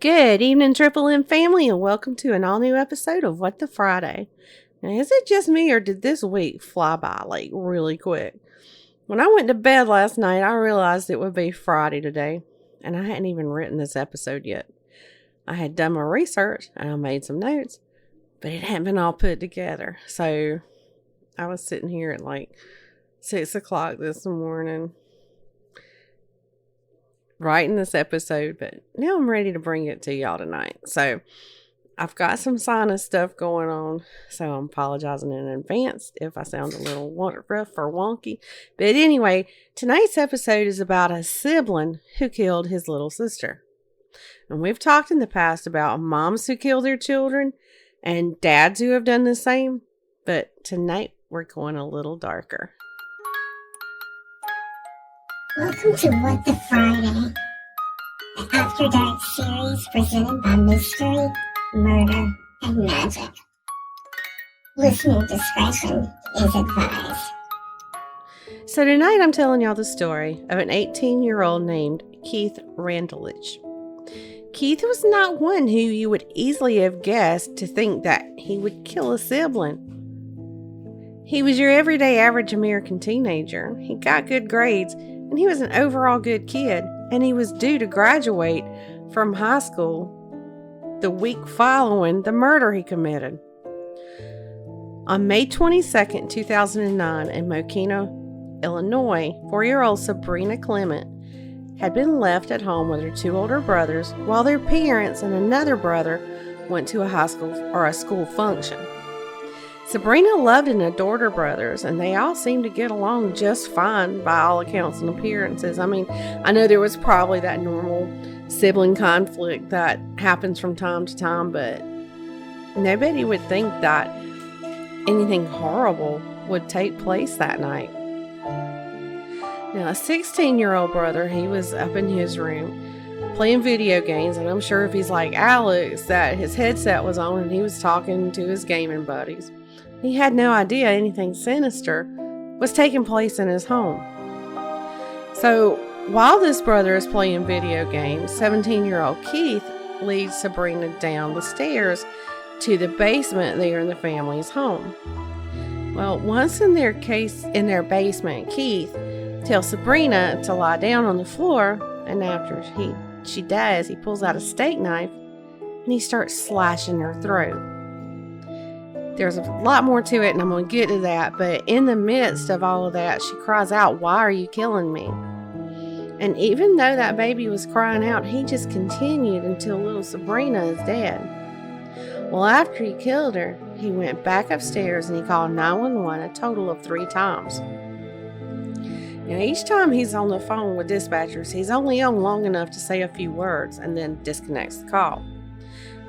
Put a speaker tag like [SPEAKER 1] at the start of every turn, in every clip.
[SPEAKER 1] Good evening, Triple M family, and welcome to an all new episode of What the Friday. Now, is it just me, or did this week fly by like really quick? When I went to bed last night, I realized it would be Friday today, and I hadn't even written this episode yet. I had done my research and I made some notes, but it hadn't been all put together. So I was sitting here at like 6 o'clock this morning writing this episode, but now I'm ready to bring it to y'all tonight. So I've got some sinus stuff going on, so I'm apologizing in advance if I sound a little rough or wonky. But anyway, tonight's episode is about a sibling who killed his little sister. And we've talked in the past about moms who kill their children and dads who have done the same, but tonight we're going a little darker.
[SPEAKER 2] Welcome to What the Friday, the After Dark series presented by Mystery, Murder, and Magic. Listener discretion is advised.
[SPEAKER 1] So tonight I'm telling y'all the story of an 18-year-old named Keith Randulich. Keith was not one who you would easily have guessed to think that he would kill a sibling. He was your everyday average American teenager. He got good grades, and he was an overall good kid, and he was due to graduate from high school the week following the murder he committed. On May 22nd, 2009, in Mokina, Illinois, 4-year-old Sabrina Clement had been left at home with her two older brothers while their parents and another brother went to a school function. Sabrina loved and adored her brothers, and they all seemed to get along just fine by all accounts and appearances. I mean, I know there was probably that normal sibling conflict that happens from time to time, but nobody would think that anything horrible would take place that night. Now, a 16-year-old brother, he was up in his room playing video games, and I'm sure if he's like Alex, that his headset was on and he was talking to his gaming buddies. He had no idea anything sinister was taking place in his home. So, while this brother is playing video games, 17-year-old Keith leads Sabrina down the stairs to the basement there in the family's home. Well, once in their basement, Keith tells Sabrina to lie down on the floor, and after she does, he pulls out a steak knife and he starts slashing her throat. There's a lot more to it, and I'm going to get to that, but in the midst of all of that, she cries out, "Why are you killing me?" And even though that baby was crying out, he just continued until little Sabrina is dead. Well, after he killed her, he went back upstairs and he called 911 a total of 3 times. Now, each time he's on the phone with dispatchers, he's only on long enough to say a few words and then disconnects the call.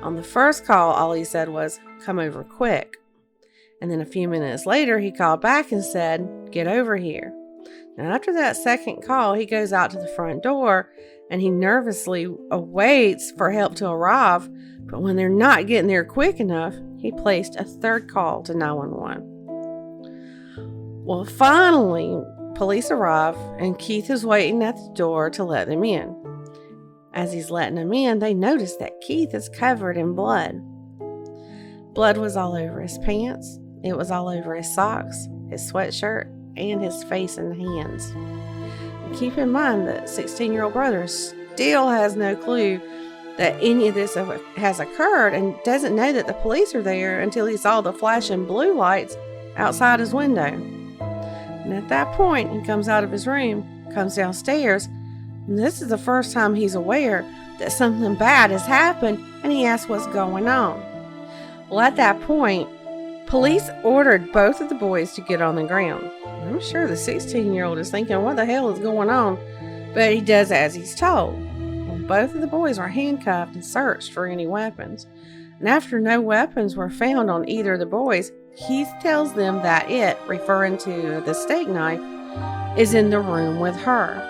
[SPEAKER 1] On the first call, all he said was, "Come over quick." And then a few minutes later, he called back and said, "Get over here." Now, after that second call, he goes out to the front door and he nervously awaits for help to arrive. But when they're not getting there quick enough, he placed a third call to 911. Well, finally, police arrive and Keith is waiting at the door to let them in. As he's letting them in, they notice that Keith is covered in blood. Blood was all over his pants. It was all over his socks, his sweatshirt, and his face and hands. And keep in mind that 16-year-old brother still has no clue that any of this has occurred and doesn't know that the police are there until he saw the flashing blue lights outside his window. And at that point, he comes out of his room, comes downstairs, and this is the first time he's aware that something bad has happened, and he asks what's going on. Well, at that point, police ordered both of the boys to get on the ground. I'm sure the 16-year-old is thinking, what the hell is going on? But he does as he's told. Well, both of the boys are handcuffed and searched for any weapons. And after no weapons were found on either of the boys, Keith tells them that it, referring to the steak knife, is in the room with her.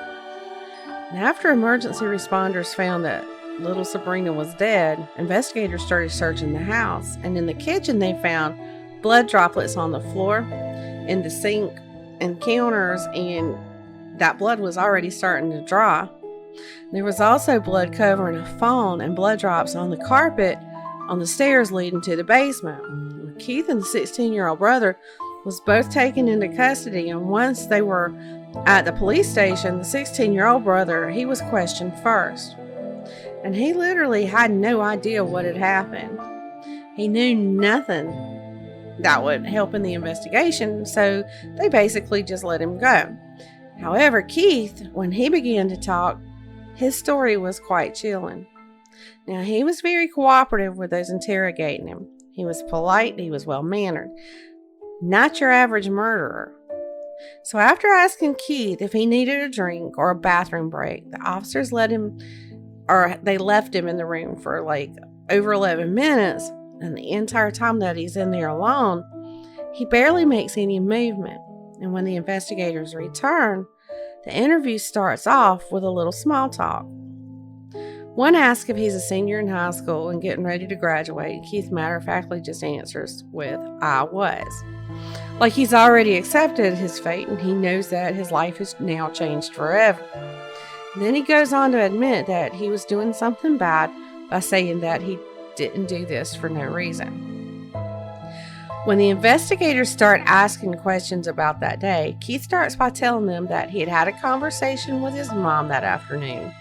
[SPEAKER 1] And after emergency responders found that little Sabrina was dead, investigators started searching the house. And in the kitchen, they found blood droplets on the floor, in the sink and counters, and that blood was already starting to dry. There was also blood covering a phone and blood drops on the carpet on the stairs leading to the basement. Keith and the 16-year-old brother was both taken into custody, and once they were at the police station, the 16-year-old brother, he was questioned first. And he literally had no idea what had happened. He knew nothing that would help in the investigation, so they basically just let him go. However, Keith, when he began to talk, his story was quite chilling. Now, he was very cooperative with those interrogating him. He was polite, he was well-mannered. Not your average murderer. So after asking Keith if he needed a drink or a bathroom break, the officers left him in the room for over 11 minutes, and the entire time that he's in there alone, he barely makes any movement. And when the investigators return, the interview starts off with a little small talk. One asks if he's a senior in high school and getting ready to graduate. Keith matter-of-factly just answers with, "I was." Like he's already accepted his fate and he knows that his life has now changed forever. Then he goes on to admit that he was doing something bad by saying that he didn't do this for no reason. When the investigators start asking questions about that day, Keith starts by telling them that he had had a conversation with his mom that afternoon.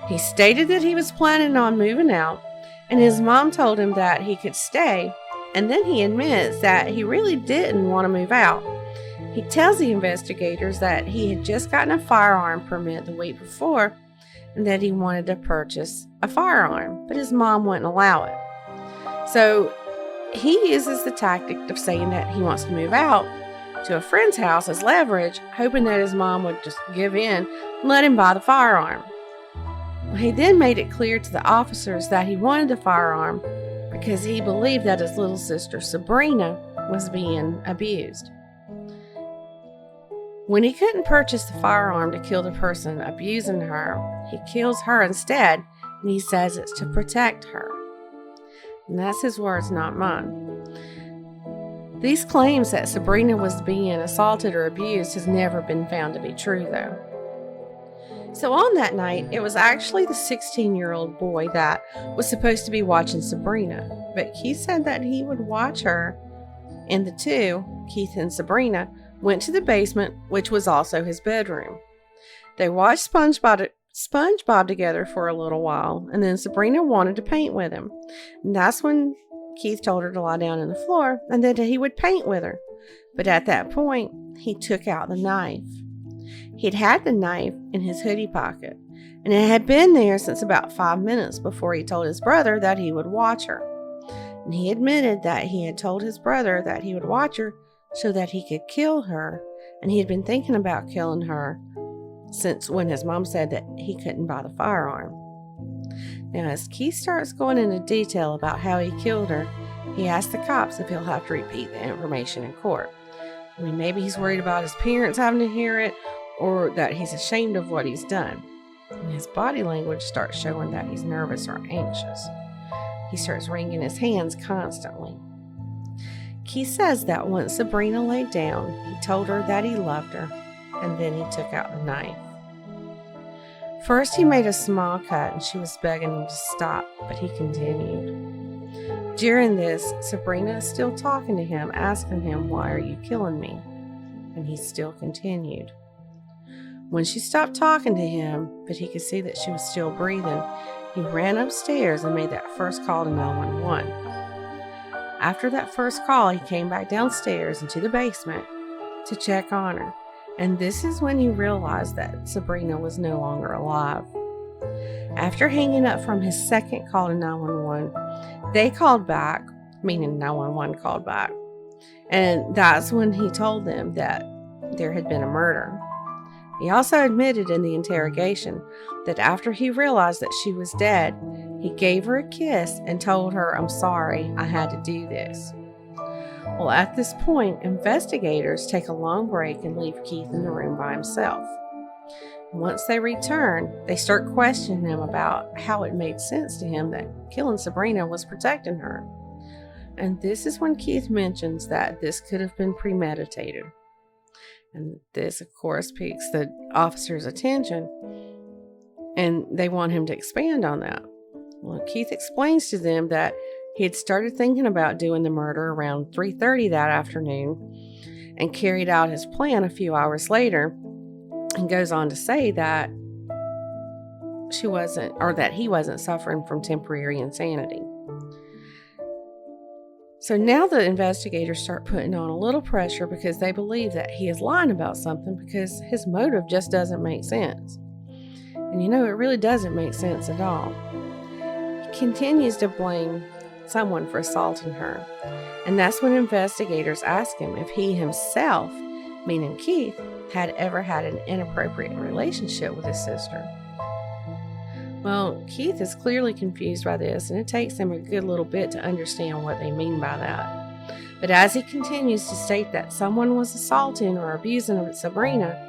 [SPEAKER 1] He stated that he was planning on moving out, and his mom told him that he could stay, and then he admits that he really didn't want to move out. He tells the investigators that he had just gotten a firearm permit the week before, and that he wanted to purchase a firearm, but his mom wouldn't allow it. So he uses the tactic of saying that he wants to move out to a friend's house as leverage, hoping that his mom would just give in and let him buy the firearm. He then made it clear to the officers that he wanted the firearm because he believed that his little sister Sabrina was being abused. When he couldn't purchase the firearm to kill the person abusing her, he kills her instead, and he says it's to protect her. And that's his words, not mine. These claims that Sabrina was being assaulted or abused has never been found to be true, though. So on that night, it was actually the 16-year-old boy that was supposed to be watching Sabrina, but Keith said that he would watch her, and the two, Keith and Sabrina, went to the basement, which was also his bedroom. They watched SpongeBob together for a little while, and then Sabrina wanted to paint with him. And that's when Keith told her to lie down on the floor, and that he would paint with her. But at that point, he took out the knife. He'd had the knife in his hoodie pocket, and it had been there since about 5 minutes before he told his brother that he would watch her. And he admitted that he had told his brother that he would watch her so that he could kill her, and he had been thinking about killing her since when his mom said that he couldn't buy the firearm. Now, as Keith starts going into detail about how he killed her, he asks the cops if he'll have to repeat the information in court. I mean, maybe he's worried about his parents having to hear it, or that he's ashamed of what he's done. And his body language starts showing that he's nervous or anxious. He starts wringing his hands constantly. Keith says that once Sabrina laid down, he told her that he loved her, and then he took out the knife. First, he made a small cut, and she was begging him to stop, but he continued. During this, Sabrina is still talking to him, asking him, "Why are you killing me?" And he still continued. When she stopped talking to him, but he could see that she was still breathing, he ran upstairs and made that first call to 911. After that first call, he came back downstairs into the basement to check on her, and this is when he realized that Sabrina was no longer alive. After hanging up from his second call to 911, they called back, meaning 911 called back, and that's when he told them that there had been a murder. He also admitted in the interrogation that after he realized that she was dead, he gave her a kiss and told her, "I'm sorry, I had to do this." Well, at this point, investigators take a long break and leave Keith in the room by himself. Once they return, they start questioning him about how it made sense to him that killing Sabrina was protecting her. And this is when Keith mentions that this could have been premeditated. And this, of course, piques the officer's attention. and they want him to expand on that. Well, Keith explains to them that he had started thinking about doing the murder around 3:30 that afternoon and carried out his plan a few hours later, and goes on to say that he wasn't suffering from temporary insanity. So now the investigators start putting on a little pressure because they believe that he is lying about something because his motive just doesn't make sense. And it really doesn't make sense at all. He continues to blame someone for assaulting her. And that's when investigators ask him if he himself, meaning Keith, had ever had an inappropriate relationship with his sister. Well, Keith is clearly confused by this, and it takes him a good little bit to understand what they mean by that. But as he continues to state that someone was assaulting or abusing Sabrina,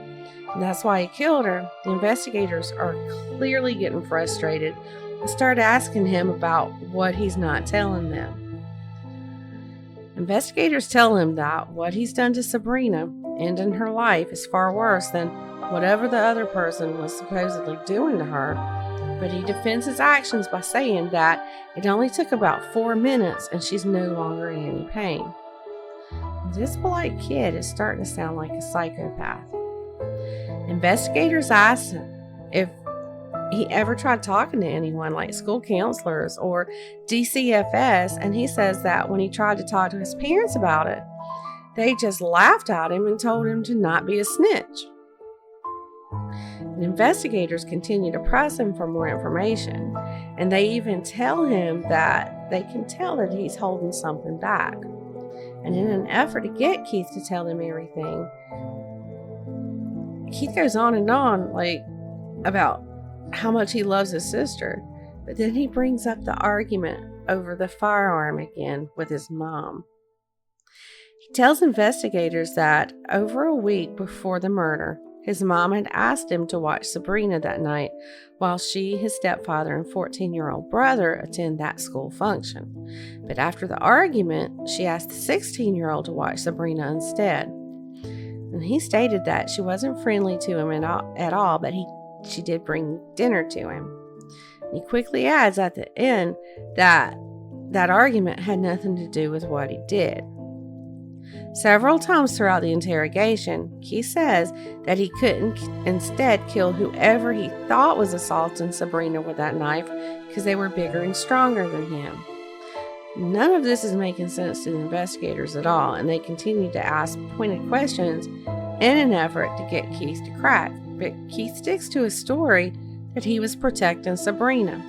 [SPEAKER 1] and that's why he killed her, the investigators are clearly getting frustrated and start asking him about what he's not telling them. Investigators tell him that what he's done to Sabrina, ending her life, is far worse than whatever the other person was supposedly doing to her. But he defends his actions by saying that it only took about 4 minutes and she's no longer in any pain. This polite kid is starting to sound like a psychopath. Investigators asked him if he ever tried talking to anyone like school counselors or DCFS, and he says that when he tried to talk to his parents about it, they just laughed at him and told him to not be a snitch. And investigators continue to press him for more information, and they even tell him that they can tell that he's holding something back. And in an effort to get Keith to tell them everything, Keith goes on and on about how much he loves his sister, but then he brings up the argument over the firearm again with his mom. He tells investigators that over a week before the murder, his mom had asked him to watch Sabrina that night while she, his stepfather, and 14-year-old brother attend that school function. But after the argument, she asked the 16-year-old to watch Sabrina instead. And he stated that she wasn't friendly to him at all, but she did bring dinner to him. And he quickly adds at the end that argument had nothing to do with what he did. Several times throughout the interrogation, Keith says that he couldn't instead kill whoever he thought was assaulting Sabrina with that knife because they were bigger and stronger than him. None of this is making sense to the investigators at all, and they continue to ask pointed questions in an effort to get Keith to crack. But Keith sticks to his story that he was protecting Sabrina.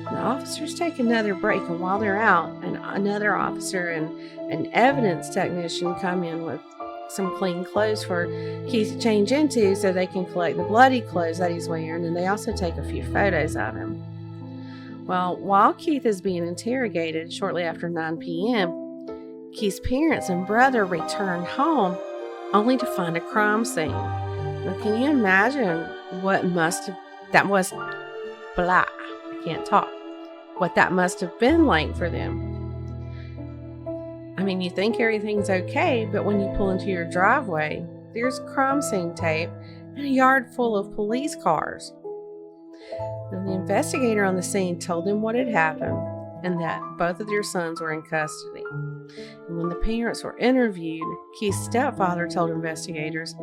[SPEAKER 1] The officers take another break, and while they're out, another officer and an evidence technician come in with some clean clothes for Keith to change into so they can collect the bloody clothes that he's wearing, and they also take a few photos of him. Well, while Keith is being interrogated shortly after 9 p.m., Keith's parents and brother return home only to find a crime scene. Now, can you imagine what that must have been like for them? I mean, you think everything's okay, but when you pull into your driveway, there's crime scene tape and a yard full of police cars. And the investigator on the scene told them what had happened and that both of their sons were in custody. And when the parents were interviewed, Keith's stepfather told investigators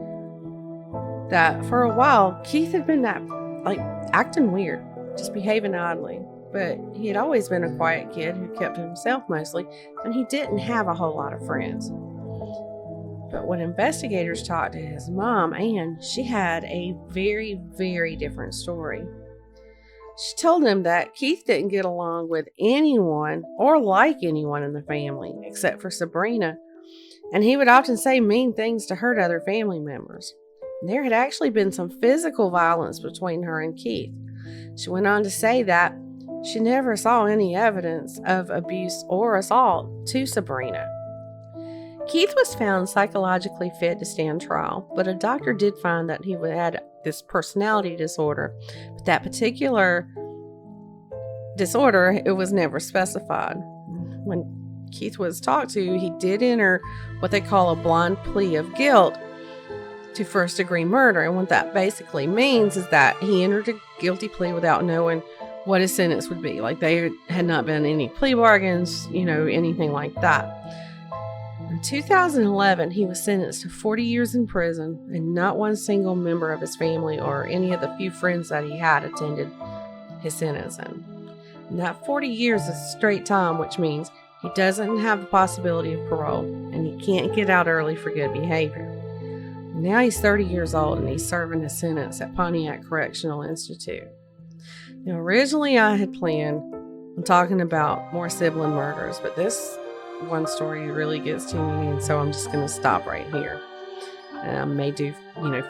[SPEAKER 1] that for a while, Keith had been acting weird, just behaving oddly. But he had always been a quiet kid who kept to himself mostly, and he didn't have a whole lot of friends. But when investigators talked to his mom, Anne, she had a very, very different story. She told them that Keith didn't get along with anyone or like anyone in the family except for Sabrina, and he would often say mean things to hurt other family members. There had actually been some physical violence between her and Keith. She went on to say that she never saw any evidence of abuse or assault to Sabrina. Keith was found psychologically fit to stand trial, but a doctor did find that he had this personality disorder. But that particular disorder, it was never specified. When Keith was talked to, he did enter what they call a blind plea of guilt. to first-degree murder. And what that basically means is that he entered a guilty plea without knowing what his sentence would be. Like, there had not been any plea bargains, anything like that. In 2011, he was sentenced to 40 years in prison, and not one single member of his family or any of the few friends that he had attended his sentencing. And that 40 years is straight time, which means he doesn't have the possibility of parole, and he can't get out early for good behavior. Now he's 30 years old, and he's serving his sentence at Pontiac Correctional Institute. Now, originally I had planned on talking about more sibling murders, but this one story really gets to me, and so I'm just going to stop right here. And I may do,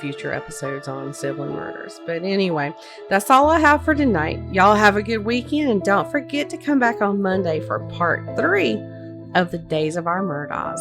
[SPEAKER 1] future episodes on sibling murders. But anyway, that's all I have for tonight. Y'all have a good weekend, and don't forget to come back on Monday for part 3 of the Days of Our Murdaws.